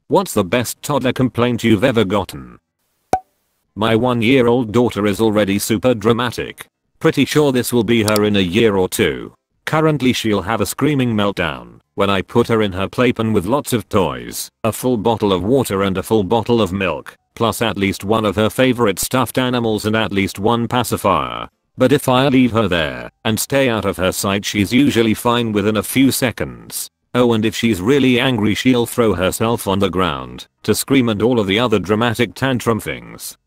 What's the best toddler complaint you've ever gotten? My 1-year-old daughter is already super dramatic. Pretty sure this will be her in a year or two. Currently she'll have a screaming meltdown when I put her in her playpen with lots of toys, a full bottle of water and a full bottle of milk, plus at least one of her favorite stuffed animals and at least one pacifier. But if I leave her there and stay out of her sight, she's usually fine within a few seconds. Oh, and if she's really angry, she'll throw herself on the ground to scream and all of the other dramatic tantrum things.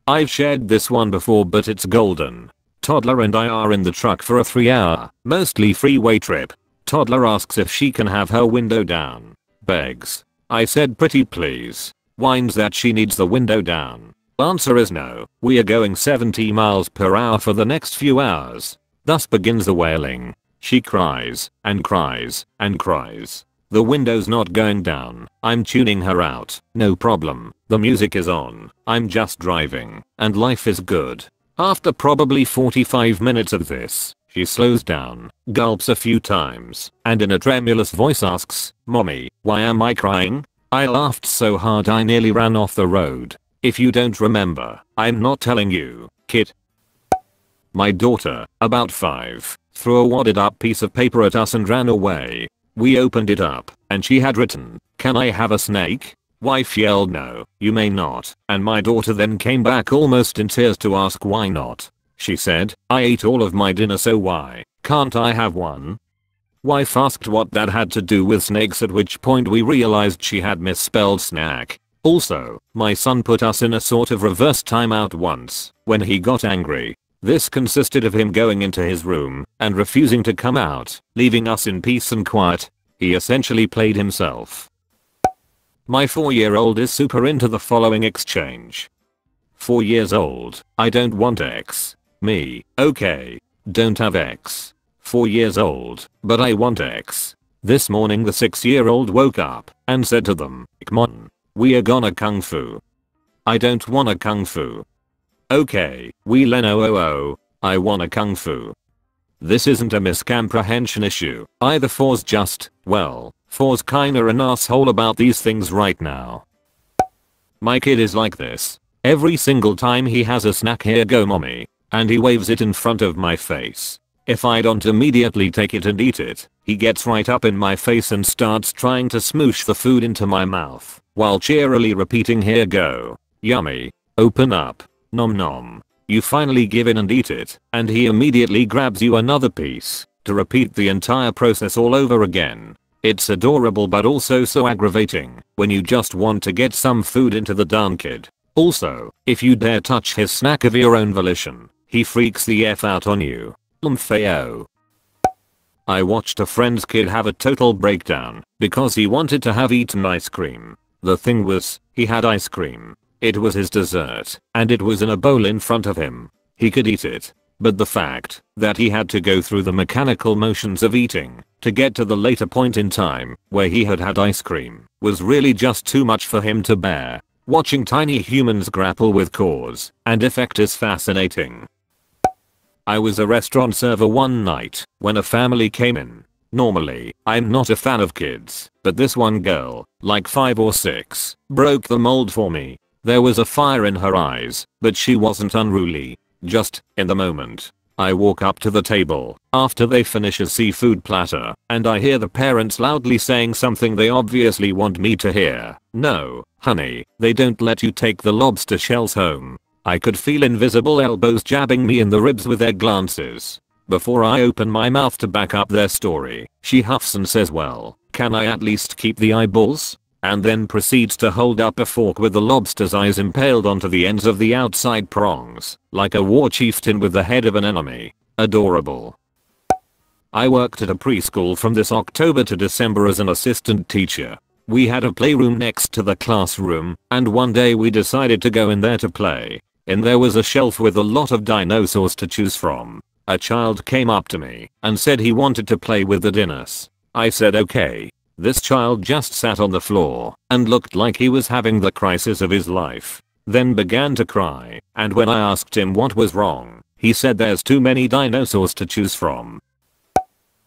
I've shared this one before, but it's golden. Toddler and I are in the truck for a 3-hour, mostly freeway trip. Toddler asks if she can have her window down. Begs. I said pretty please. Whines that she needs the window down. Answer is no. We are going 70 miles per hour for the next few hours. Thus begins the wailing. She cries and cries and cries. The window's not going down. I'm tuning her out. No problem. The music is on. I'm just driving. And life is good. After probably 45 minutes of this, she slows down, gulps a few times, and in a tremulous voice asks, "Mommy, why am I crying?" I laughed so hard I nearly ran off the road. If you don't remember, I'm not telling you, kid. My daughter, about 5, threw a wadded up piece of paper at us and ran away. We opened it up, and she had written, "Can I have a snake?" Wife yelled no, you may not, and my daughter then came back almost in tears to ask why not. She said, "I ate all of my dinner, so why can't I have one?" Wife asked what that had to do with snakes, at which point we realized she had misspelled snack. Also, my son put us in a sort of reverse timeout once when he got angry. This consisted of him going into his room and refusing to come out, leaving us in peace and quiet. He essentially played himself. My 4-year-old is super into the following exchange. 4 years old, I don't want X. Me, okay. Don't have X. 4 years old, but I want X. This morning the 6-year-old woke up and said to them, "Come on. We are gonna kung fu." I don't wanna kung fu. Okay, we leno. I wanna kung fu. This isn't a miscomprehension issue. Either 4's just, well, 4's kinda an asshole about these things right now. My kid is like this. Every single time he has a snack, "Here go mommy," and he waves it in front of my face. If I don't immediately take it and eat it, he gets right up in my face and starts trying to smoosh the food into my mouth, while cheerily repeating, "Here go. Yummy. Open up. Nom nom." You finally give in and eat it, and he immediately grabs you another piece, to repeat the entire process all over again. It's adorable but also so aggravating, when you just want to get some food into the darn kid. Also, if you dare touch his snack of your own volition, he freaks the F out on you. Fayo. I watched a friend's kid have a total breakdown because he wanted to have eaten ice cream. The thing was, he had ice cream. It was his dessert, and it was in a bowl in front of him. He could eat it, but the fact that he had to go through the mechanical motions of eating to get to the later point in time where he had had ice cream was really just too much for him to bear. Watching tiny humans grapple with cause and effect is fascinating. I was a restaurant server one night when a family came in. Normally, I'm not a fan of kids, but this one girl, like 5 or 6, broke the mold for me. There was a fire in her eyes, but she wasn't unruly. Just, in the moment. I walk up to the table after they finish a seafood platter, and I hear the parents loudly saying something they obviously want me to hear. "No, honey, they don't let you take the lobster shells home." I could feel invisible elbows jabbing me in the ribs with their glances. Before I open my mouth to back up their story, she huffs and says, "Well, can I at least keep the eyeballs?" And then proceeds to hold up a fork with the lobster's eyes impaled onto the ends of the outside prongs, like a war chieftain with the head of an enemy. Adorable. I worked at a preschool from this October to December as an assistant teacher. We had a playroom next to the classroom, and one day we decided to go in there to play. And there was a shelf with a lot of dinosaurs to choose from. A child came up to me and said he wanted to play with the dinos. I said okay. This child just sat on the floor and looked like he was having the crisis of his life. Then began to cry, and when I asked him what was wrong, he said there's too many dinosaurs to choose from.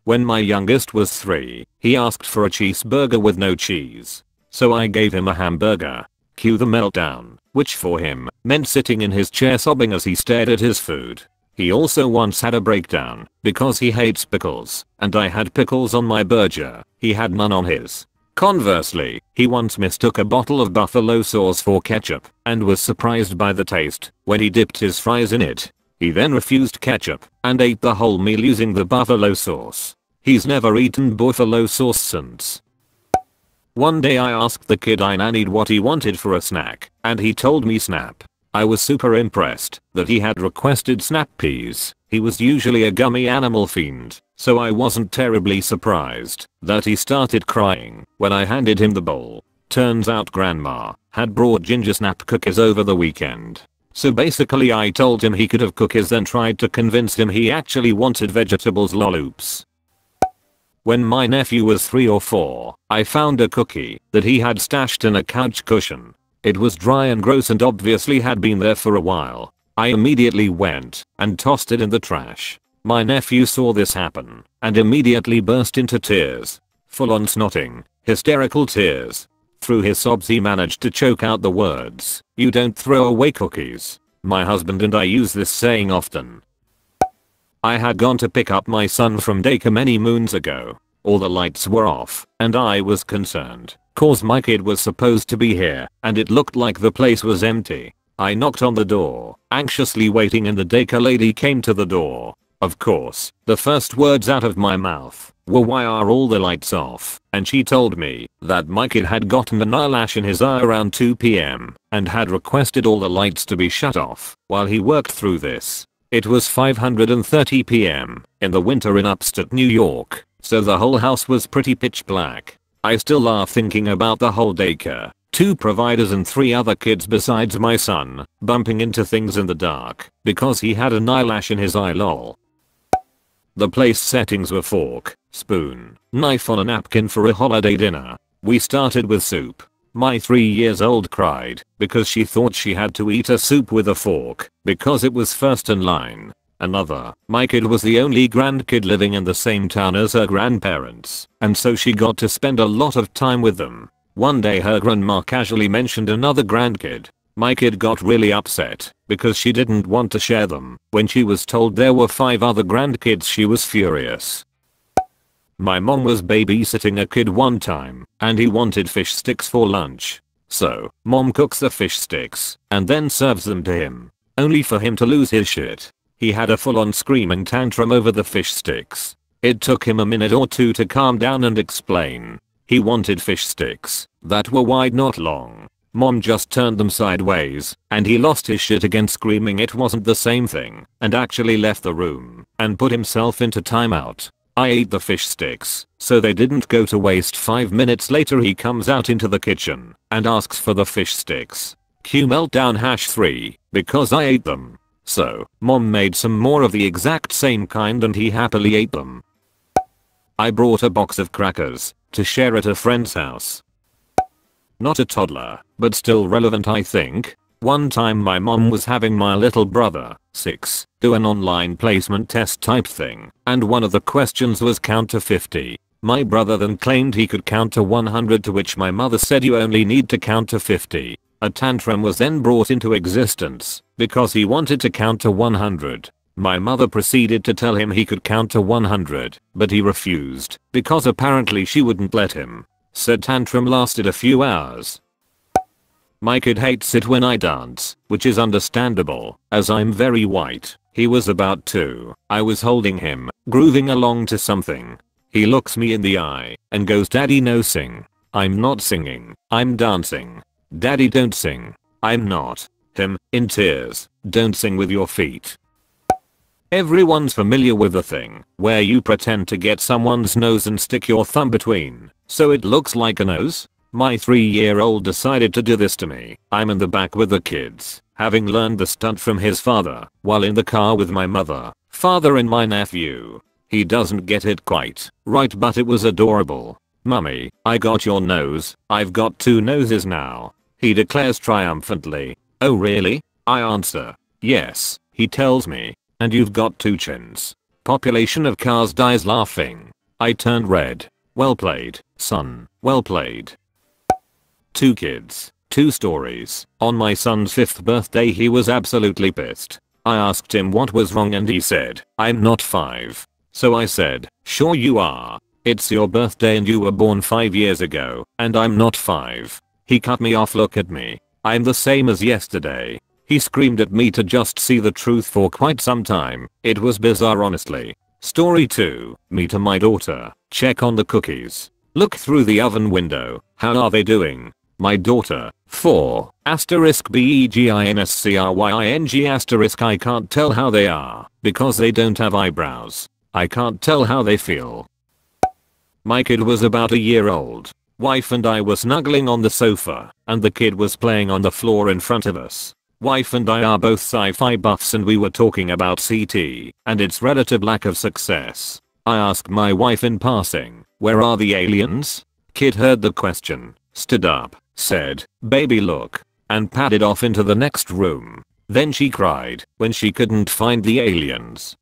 When my youngest was 3, he asked for a cheeseburger with no cheese. so I gave him a hamburger. Cue the meltdown, which for him meant sitting in his chair sobbing as he stared at his food. He also once had a breakdown because he hates pickles, and I had pickles on my burger. He had none on his. Conversely, he once mistook a bottle of buffalo sauce for ketchup and was surprised by the taste when he dipped his fries in it. He then refused ketchup and ate the whole meal using the buffalo sauce. He's never eaten buffalo sauce since. One day I asked the kid I nannied what he wanted for a snack, and he told me Snap. I was super impressed that he had requested Snap peas. He was usually a gummy animal fiend, so I wasn't terribly surprised that he started crying when I handed him the bowl. Turns out grandma had brought ginger snap cookies over the weekend. So basically I told him he could have cookies, then tried to convince him he actually wanted vegetables loloops. When my nephew was 3 or 4, I found a cookie that he had stashed in a couch cushion. It was dry and gross and obviously had been there for a while. I immediately went and tossed it in the trash. My nephew saw this happen and immediately burst into tears. Full on snotting, hysterical tears. Through his sobs he managed to choke out the words, "You don't throw away cookies." My husband and I use this saying often. I had gone to pick up my son from daycare many moons ago. All the lights were off and I was concerned, cause my kid was supposed to be here and it looked like the place was empty. I knocked on the door, anxiously waiting, and the daycare lady came to the door. Of course, the first words out of my mouth were, "Why are all the lights off?" And she told me that my kid had gotten an eyelash in his eye around 2 p.m. and had requested all the lights to be shut off while he worked through this. It was 5:30 p.m. in the winter in upstate New York, so the whole house was pretty pitch black. I still laugh thinking about the whole daycare, 2 providers and 3 other kids besides my son, bumping into things in the dark because he had an eyelash in his eye, lol. The place settings were fork, spoon, knife on a napkin for a holiday dinner. We started with soup. My 3-year-old cried because she thought she had to eat a soup with a fork because it was first in line. My kid was the only grandkid living in the same town as her grandparents, and so she got to spend a lot of time with them. One day her grandma casually mentioned another grandkid. My kid got really upset because she didn't want to share them. When she was told there were 5 other grandkids, she was furious. My mom was babysitting a kid one time and he wanted fish sticks for lunch. So, mom cooks the fish sticks and then serves them to him, only for him to lose his shit. He had a full-on screaming tantrum over the fish sticks. It took him a minute or 2 to calm down and explain. He wanted fish sticks that were wide, not long. Mom just turned them sideways and he lost his shit again, screaming it wasn't the same thing, and actually left the room and put himself into timeout. I ate the fish sticks, so they didn't go to waste. 5 minutes later he comes out into the kitchen and asks for the fish sticks. Q meltdown #3, because I ate them. So, mom made some more of the exact same kind and he happily ate them. I brought a box of crackers to share at a friend's house. Not a toddler, but still relevant I think. One time my mom was having my little brother, 6, do an online placement test type thing, and one of the questions was count to 50. My brother then claimed he could count to 100, to which my mother said you only need to count to 50. A tantrum was then brought into existence because he wanted to count to 100. My mother proceeded to tell him he could count to 100, but he refused because apparently she wouldn't let him. Said tantrum lasted a few hours. My kid hates it when I dance, which is understandable, as I'm very white. He was about 2. I was holding him, grooving along to something. He looks me in the eye and goes, "Daddy, no sing." I'm not singing, I'm dancing. "Daddy, don't sing." I'm not. Him, in tears, "Don't sing with your feet." Everyone's familiar with the thing where you pretend to get someone's nose and stick your thumb between so it looks like a nose. My 3-year-old decided to do this to me. I'm in the back with the kids, having learned the stunt from his father, while in the car with my mother, father and my nephew. He doesn't get it quite right, but it was adorable. "Mummy, I got your nose. I've got 2 noses now," he declares triumphantly. "Oh really?" I answer. "Yes," he tells me. "And you've got 2 chins." Population of cars dies laughing. I turned red. Well played, son. Well played. 2 kids, 2 stories. On my son's 5th birthday he was absolutely pissed. I asked him what was wrong and he said, "I'm not 5. So I said, "Sure you are. It's your birthday and you were born 5 years ago, and I'm not 5. He cut me off. "Look at me. I'm the same as yesterday." He screamed at me to just see the truth for quite some time. It was bizarre honestly. Story 2. Me to my daughter. Check on the cookies. Look through the oven window. How are they doing? My daughter. 4. *BEGINSCRYING*. I can't tell how they are because they don't have eyebrows. I can't tell how they feel. My kid was about a year old. Wife and I were snuggling on the sofa, and the kid was playing on the floor in front of us. Wife and I are both sci-fi buffs and we were talking about CT and its relative lack of success. I asked my wife in passing, "Where are the aliens?" Kid heard the question, stood up, said, "Baby look," and padded off into the next room. Then she cried when she couldn't find the aliens.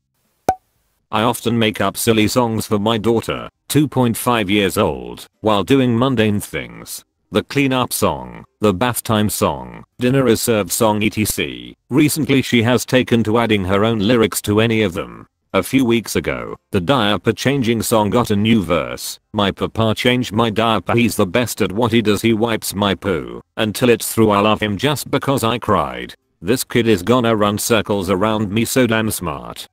I often make up silly songs for my daughter, 2.5 years old, while doing mundane things. The clean up song, the bath time song, dinner is served song etc. Recently she has taken to adding her own lyrics to any of them. A few weeks ago, the diaper changing song got a new verse. "My papa changed my diaper, he's the best at what he does, he wipes my poo until it's through, I love him just because I cried. This kid is gonna run circles around me, so damn smart."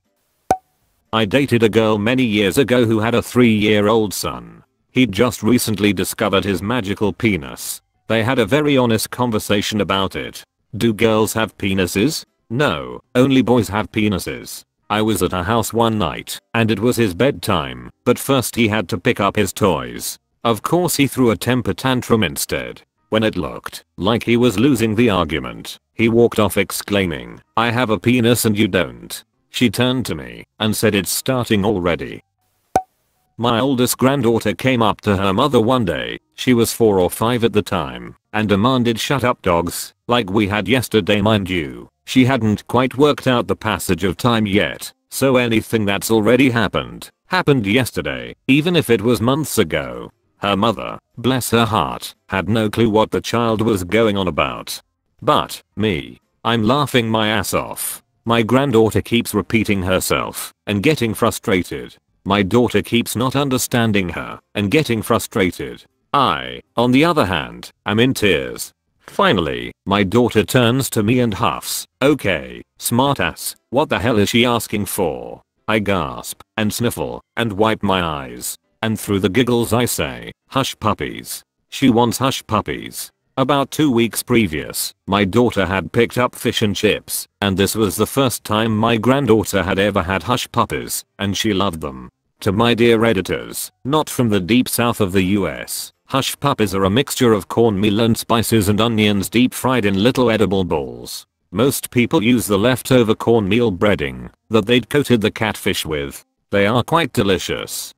I dated a girl many years ago who had a 3-year-old son. He'd just recently discovered his magical penis. They had a very honest conversation about it. Do girls have penises? No, only boys have penises. I was at a house one night, and it was his bedtime, but first he had to pick up his toys. Of course he threw a temper tantrum instead. When it looked like he was losing the argument, he walked off exclaiming, "I have a penis and you don't." She turned to me and said, "It's starting already." My oldest granddaughter came up to her mother one day, she was 4 or 5 at the time, and demanded, "Shut up dogs," like we had yesterday, mind you. She hadn't quite worked out the passage of time yet, so anything that's already happened yesterday, even if it was months ago. Her mother, bless her heart, had no clue what the child was going on about. But me, I'm laughing my ass off. My granddaughter keeps repeating herself and getting frustrated. My daughter keeps not understanding her and getting frustrated. I, on the other hand, am in tears. Finally, my daughter turns to me and huffs, "Okay, smartass, what the hell is she asking for?" I gasp and sniffle and wipe my eyes. And through the giggles I say, "Hush puppies." She wants hush puppies. About 2 weeks previous, my daughter had picked up fish and chips, and this was the first time my granddaughter had ever had hush puppies, and she loved them. To my dear editors, not from the deep south of the US, hush puppies are a mixture of cornmeal and spices and onions deep fried in little edible balls. Most people use the leftover cornmeal breading that they'd coated the catfish with. They are quite delicious.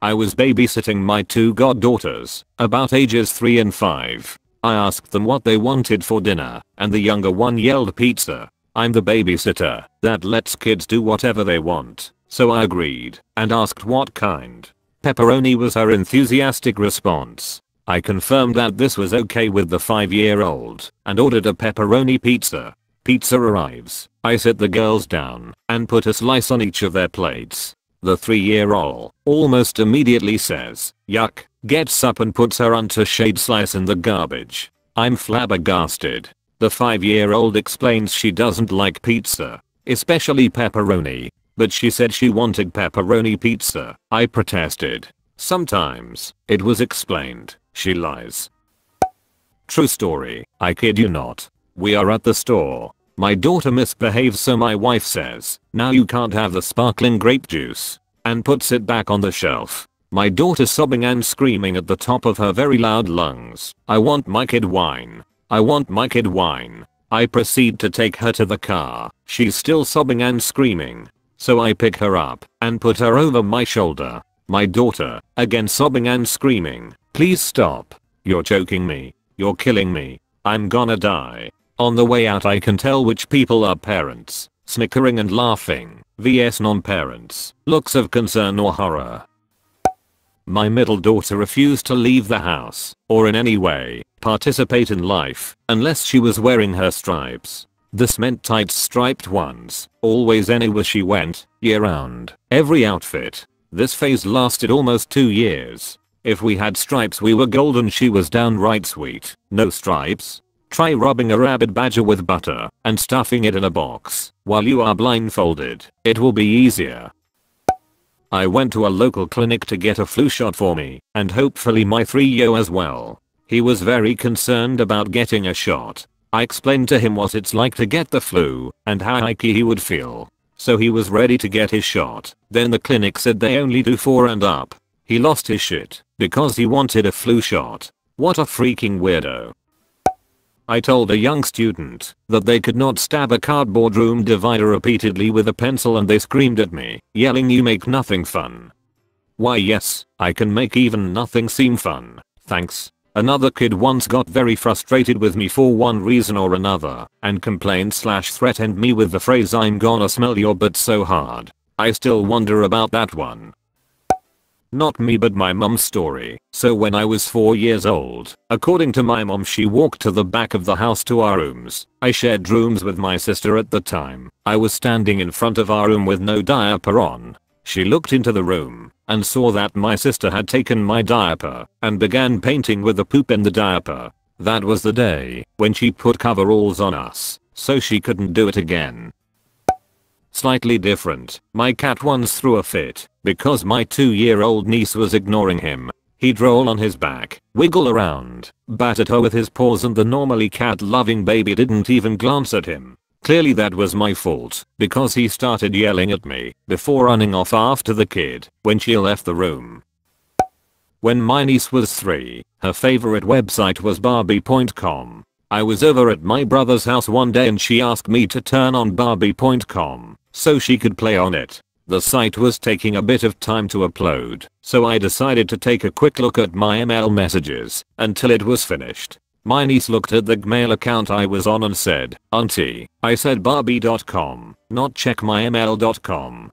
I was babysitting my 2 goddaughters, about ages 3 and 5. I asked them what they wanted for dinner, and the younger one yelled pizza. I'm the babysitter that lets kids do whatever they want, so I agreed and asked what kind. Pepperoni was her enthusiastic response. I confirmed that this was okay with the 5-year-old and ordered a pepperoni pizza. Pizza arrives. I sit the girls down and put a slice on each of their plates. The 3-year-old almost immediately says, "Yuck," gets up and puts her unto-shade slice in the garbage. I'm flabbergasted. The 5-year-old explains she doesn't like pizza, especially pepperoni, but she said she wanted pepperoni pizza. I protested. Sometimes, it was explained, she lies. True story, I kid you not. We are at the store. My daughter misbehaves, so my wife says, "Now you can't have the sparkling grape juice," and puts it back on the shelf. My daughter sobbing and screaming at the top of her very loud lungs, "I want my kid wine. I want my kid wine." I proceed to take her to the car. She's still sobbing and screaming, so I pick her up and put her over my shoulder. My daughter, again sobbing and screaming, "Please stop. You're choking me. You're killing me. I'm gonna die." On the way out I can tell which people are parents, snickering and laughing, vs non-parents, looks of concern or horror. My middle daughter refused to leave the house or in any way participate in life unless she was wearing her stripes. This meant tight striped ones, always anywhere she went, year round, every outfit. This phase lasted almost 2 years. If we had stripes we were golden, she was downright sweet. No stripes? Try rubbing a rabid badger with butter and stuffing it in a box while you are blindfolded. It will be easier. I went to a local clinic to get a flu shot for me and hopefully my 3-year as well. He was very concerned about getting a shot. I explained to him what it's like to get the flu and how icky he would feel. So he was ready to get his shot. Then the clinic said they only do 4 and up. He lost his shit because he wanted a flu shot. What a freaking weirdo. I told a young student that they could not stab a cardboard room divider repeatedly with a pencil and they screamed at me, yelling, "You make nothing fun." Why yes, I can make even nothing seem fun. Thanks. Another kid once got very frustrated with me for one reason or another and complained/threatened me with the phrase, "I'm gonna smell your butt" so hard. I still wonder about that one. Not me but my mom's story. So when I was 4 years old, according to my mom, she walked to the back of the house to our rooms. I shared rooms with my sister at the time. I was standing in front of our room with no diaper on. She looked into the room and saw that my sister had taken my diaper and began painting with the poop in the diaper. That was the day when she put coveralls on us, so she couldn't do it again. Slightly different. My cat once threw a fit because my 2-year-old niece was ignoring him. He'd roll on his back, wiggle around, bat at her with his paws, and the normally cat-loving baby didn't even glance at him. Clearly that was my fault because he started yelling at me before running off after the kid when she left the room. When my niece was 3, her favorite website was Barbie.com. I was over at my brother's house one day and she asked me to turn on Barbie.com so she could play on it. The site was taking a bit of time to upload, so I decided to take a quick look at my email messages until it was finished. My niece looked at the Gmail account I was on and said, "Auntie, I said Barbie.com, not checkmymail.com."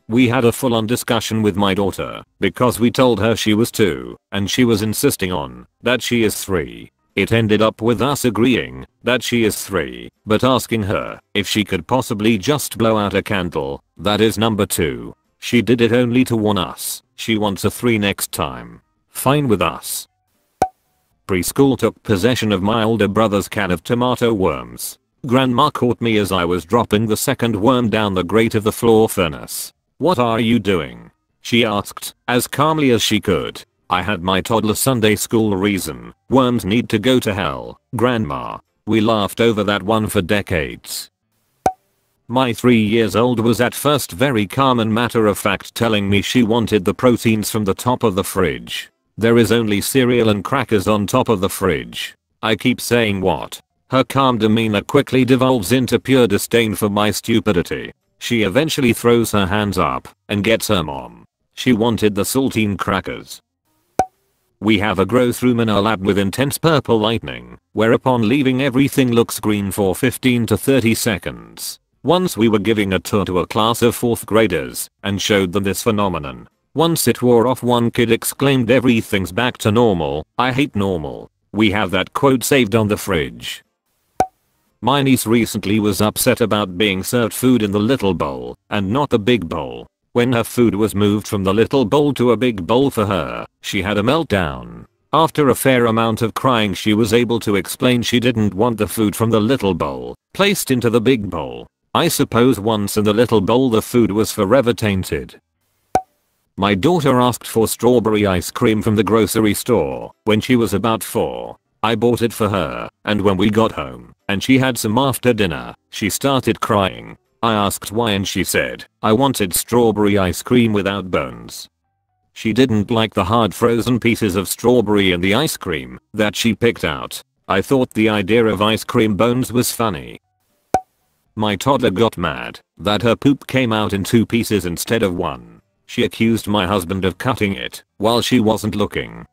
We had a full-on discussion with my daughter because we told her she was 2 and she was insisting on that she is 3. It ended up with us agreeing that she is 3, but asking her if she could possibly just blow out a candle, that is number 2. She did it only to warn us she wants a 3 next time. Fine with us. Preschool took possession of my older brother's can of tomato worms. Grandma caught me as I was dropping the second worm down the grate of the floor furnace. "What are you doing?" she asked, as calmly as she could. I had my toddler Sunday school reason. "Worms need to go to hell, Grandma." We laughed over that one for decades. My 3-year-old was at first very calm and matter of fact, telling me she wanted the proteins from the top of the fridge. There is only cereal and crackers on top of the fridge. I keep saying what? Her calm demeanor quickly devolves into pure disdain for my stupidity. She eventually throws her hands up and gets her mom. She wanted the saltine crackers. We have a growth room in our lab with intense purple lightning, whereupon leaving everything looks green for 15 to 30 seconds. Once we were giving a tour to a class of 4th graders and showed them this phenomenon. Once it wore off, one kid exclaimed, "Everything's back to normal. I hate normal." We have that quote saved on the fridge. My niece recently was upset about being served food in the little bowl and not the big bowl. When her food was moved from the little bowl to a big bowl for her, she had a meltdown. After a fair amount of crying, she was able to explain she didn't want the food from the little bowl placed into the big bowl. I suppose once in the little bowl the food was forever tainted. My daughter asked for strawberry ice cream from the grocery store when she was about 4. I bought it for her, and when we got home and she had some after dinner, she started crying. I asked why and she said, "I wanted strawberry ice cream without bones." She didn't like the hard frozen pieces of strawberry in the ice cream that she picked out. I thought the idea of ice cream bones was funny. My toddler got mad that her poop came out in 2 pieces instead of 1. She accused my husband of cutting it while she wasn't looking.